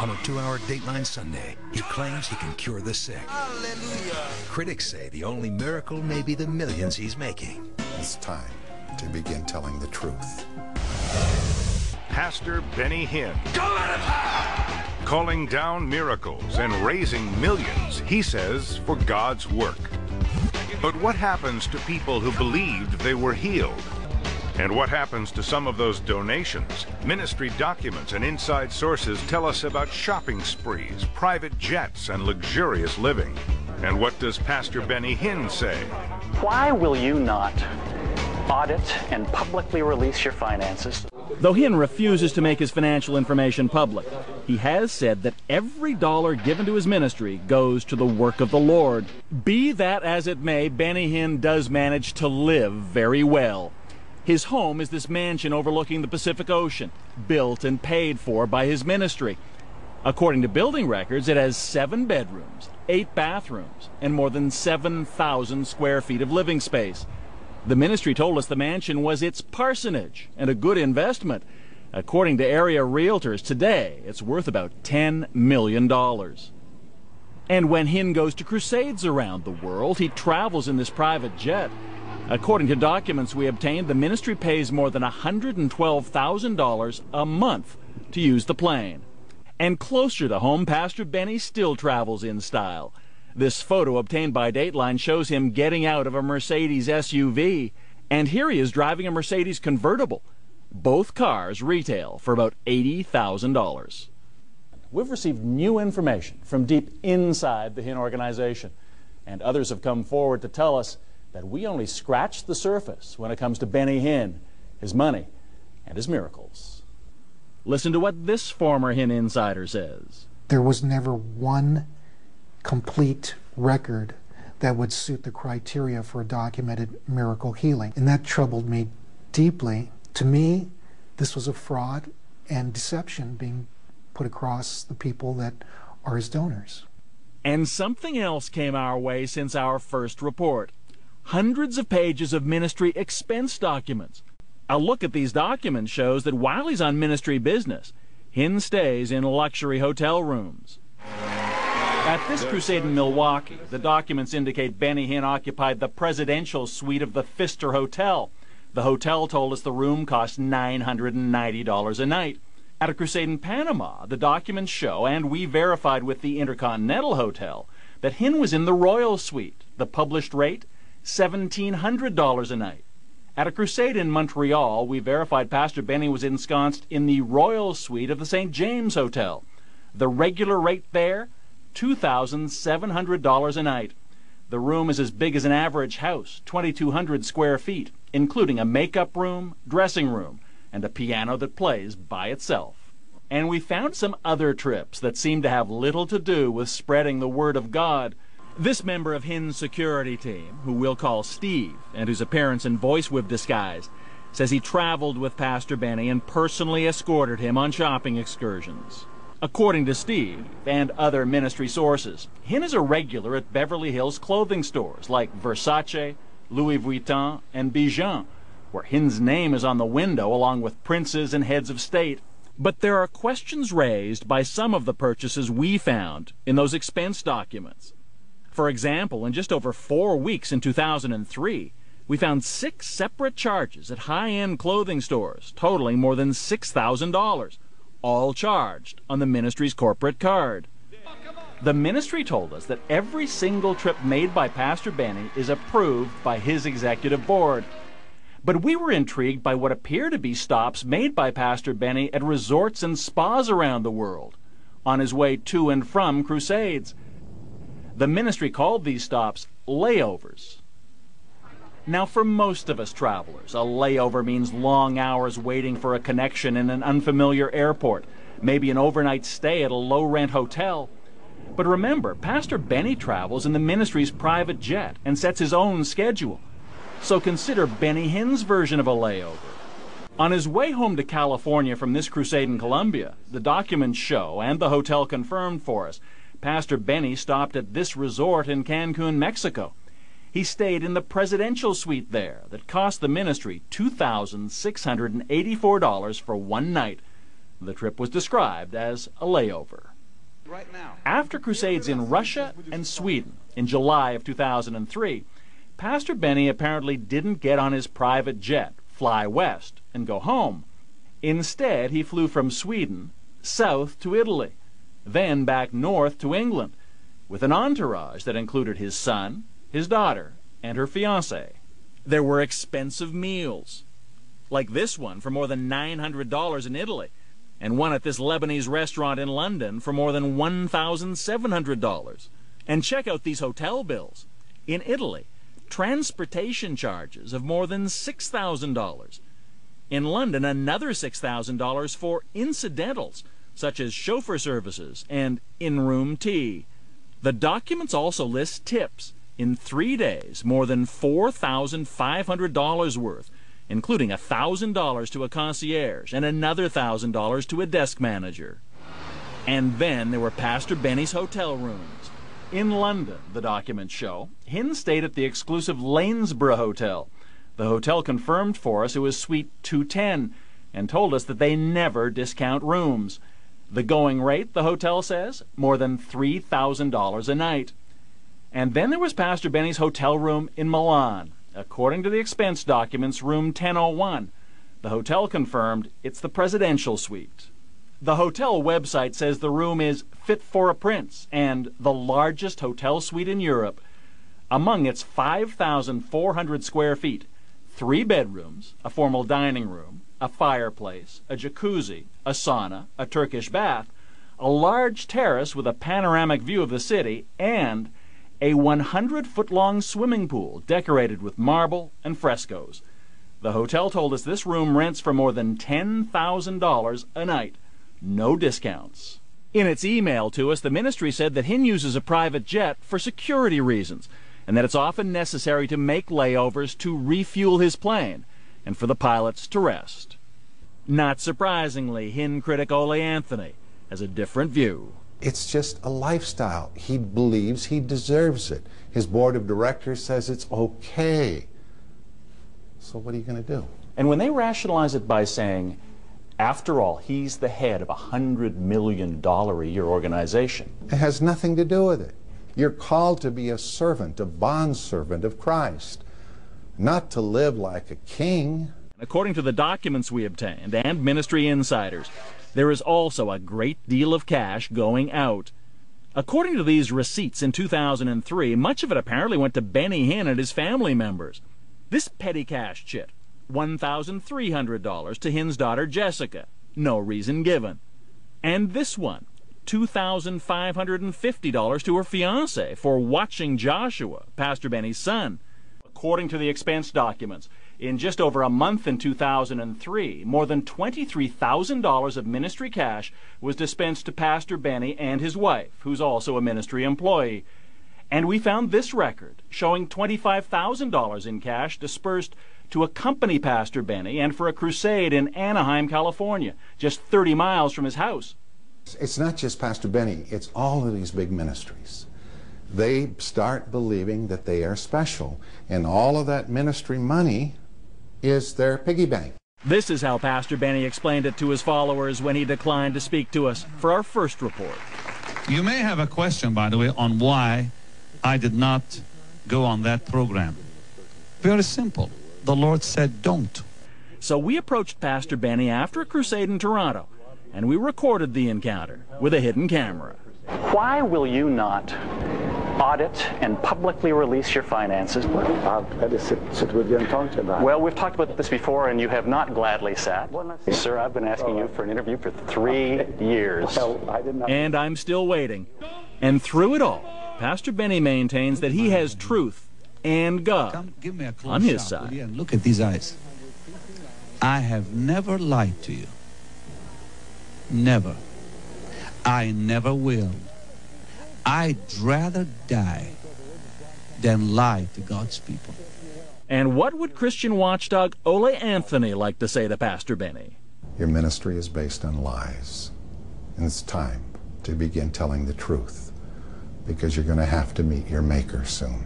On a 2-hour Dateline Sunday, he claims he can cure the sick. Hallelujah. Critics say the only miracle may be the millions he's making. It's time to begin telling the truth. Pastor Benny Hinn. Calling down miracles and raising millions, he says, for God's work. But what happens to people who believed they were healed? And what happens to some of those donations? Ministry documents and inside sources tell us about shopping sprees, private jets, and luxurious living. And what does Pastor Benny Hinn say? Why will you not audit and publicly release your finances? Though Hinn refuses to make his financial information public, he has said that every dollar given to his ministry goes to the work of the Lord. Be that as it may, Benny Hinn does manage to live very well. His home is this mansion overlooking the Pacific Ocean, built and paid for by his ministry. According to building records, it has 7 bedrooms, 8 bathrooms, and more than 7,000 square feet of living space. The ministry told us the mansion was its parsonage and a good investment. According to area realtors, today it's worth about $10 million. And when Hinn goes to crusades around the world, he travels in this private jet. According to documents we obtained, the ministry pays more than $112,000 a month to use the plane. And closer to home, Pastor Benny still travels in style. This photo obtained by Dateline shows him getting out of a Mercedes SUV, and here he is driving a Mercedes convertible. Both cars retail for about $80,000. We've received new information from deep inside the Hinn organization, and others have come forward to tell us that we only scratched the surface when it comes to Benny Hinn, his money, and his miracles. Listen to what this former Hinn insider says. There was never one complete record that would suit the criteria for a documented miracle healing, and that troubled me deeply. To me, this was a fraud and deception being put across the people that are his donors. And something else came our way since our first report. Hundreds of pages of ministry expense documents. A look at these documents shows that while he's on ministry business, Hinn stays in luxury hotel rooms. At this crusade in Milwaukee, the documents indicate Benny Hinn occupied the presidential suite of the Pfister Hotel. The hotel told us the room cost $990 a night. At a crusade in Panama, the documents show, and we verified with the Intercontinental Hotel, that Hinn was in the Royal Suite. The published rate, $1,700 a night. At a crusade in Montreal, we verified Pastor Benny was ensconced in the Royal Suite of the St. James Hotel. The regular rate there, $2,700 a night. The room is as big as an average house, 2,200 square feet, including a makeup room, dressing room, and a piano that plays by itself. And we found some other trips that seem to have little to do with spreading the word of God. This member of Hinn's security team, who we'll call Steve, and whose appearance and voice we've disguised, says he traveled with Pastor Benny and personally escorted him on shopping excursions. According to Steve and other ministry sources, Hinn is a regular at Beverly Hills clothing stores like Versace, Louis Vuitton, and Bijan, where Hinn's name is on the window along with princes and heads of state. But there are questions raised by some of the purchases we found in those expense documents. For example, in just over 4 weeks in 2003, we found 6 separate charges at high-end clothing stores totaling more than $6,000, all charged on the ministry's corporate card. The ministry told us that every single trip made by Pastor Benny is approved by his executive board. But we were intrigued by what appear to be stops made by Pastor Benny at resorts and spas around the world on his way to and from crusades. The ministry called these stops layovers. Now, for most of us travelers, a layover means long hours waiting for a connection in an unfamiliar airport, maybe an overnight stay at a low-rent hotel. But remember, Pastor Benny travels in the ministry's private jet and sets his own schedule. So consider Benny Hinn's version of a layover. On his way home to California from this crusade in Colombia, the documents show, and the hotel confirmed for us, Pastor Benny stopped at this resort in Cancun, Mexico. He stayed in the presidential suite there that cost the ministry $2,684 for one night. The trip was described as a layover. After crusades in Russia and Sweden in July of 2003, Pastor Benny apparently didn't get on his private jet, fly west, and go home. Instead, he flew from Sweden south to Italy, then back north to England, with an entourage that included his son, his daughter, and her fiancée. There were expensive meals, like this one for more than $900 in Italy, and one at this Lebanese restaurant in London for more than $1,700. And check out these hotel bills. In Italy, transportation charges of more than $6,000. In London, another $6,000 for incidentals, such as chauffeur services and in-room tea. The documents also list tips. In 3 days, more than $4,500 worth, including $1,000 to a concierge and another $1,000 to a desk manager. And then there were Pastor Benny's hotel rooms. In London, the documents show, Hinn stayed at the exclusive Lanesborough Hotel. The hotel confirmed for us it was Suite 210 and told us that they never discount rooms. The going rate, the hotel says, more than $3,000 a night. And then there was Pastor Benny's hotel room in Milan. According to the expense documents, room 1001. The hotel confirmed it's the presidential suite. The hotel website says the room is fit for a prince and the largest hotel suite in Europe. Among its 5,400 square feet, 3 bedrooms, a formal dining room, a fireplace, a jacuzzi, a sauna, a Turkish bath, a large terrace with a panoramic view of the city, and a 100-foot-long swimming pool decorated with marble and frescoes. The hotel told us this room rents for more than $10,000 a night. No discounts. In its email to us, the ministry said that Hinn uses a private jet for security reasons, and that it's often necessary to make layovers to refuel his plane and for the pilots to rest. Not surprisingly, Hinn critic Ole Anthony has a different view. It's just a lifestyle. He believes he deserves it. His board of directors says it's okay. So what are you going to do? And when they rationalize it by saying, after all, he's the head of a $100 million a year organization. It has nothing to do with it. You're called to be a servant, a bondservant of Christ, not to live like a king. According to the documents we obtained and ministry insiders, there is also a great deal of cash going out. According to these receipts in 2003, much of it apparently went to Benny Hinn and his family members. This petty cash chit, $1,300 to Hinn's daughter Jessica, no reason given. And this one, $2,550 to her fiancé for watching Joshua, Pastor Benny's son. According to the expense documents, in just over a month in 2003, more than $23,000 of ministry cash was dispensed to Pastor Benny and his wife, who's also a ministry employee. And we found this record showing $25,000 in cash dispersed to accompany Pastor Benny and for a crusade in Anaheim, California, just 30 miles from his house. It's not just Pastor Benny, it's all of these big ministries. They start believing that they are special, and all of that ministry money is their piggy bank. This is how Pastor Benny explained it to his followers when he declined to speak to us for our first report. You may have a question, by the way, on why I did not go on that program. Very simple. The Lord said don't. So we approached Pastor Benny after a crusade in Toronto, and we recorded the encounter with a hidden camera. Why will you not audit and publicly release your finances? I've had to sit with you and talk to you about it. Well, we've talked about this before, and you have not gladly sat. Sir, I've been asking you for an interview for 3 years. Well, I did not. And I'm still waiting. And through it all, Pastor Benny maintains that he has truth and God Come, give me a close on his shot, will you? side. And look at these eyes. I have never lied to you. Never. I never will. I'd rather die than lie to God's people. And what would Christian watchdog Ole Anthony like to say to Pastor Benny? Your ministry is based on lies, and it's time to begin telling the truth, because you're going to have to meet your Maker soon.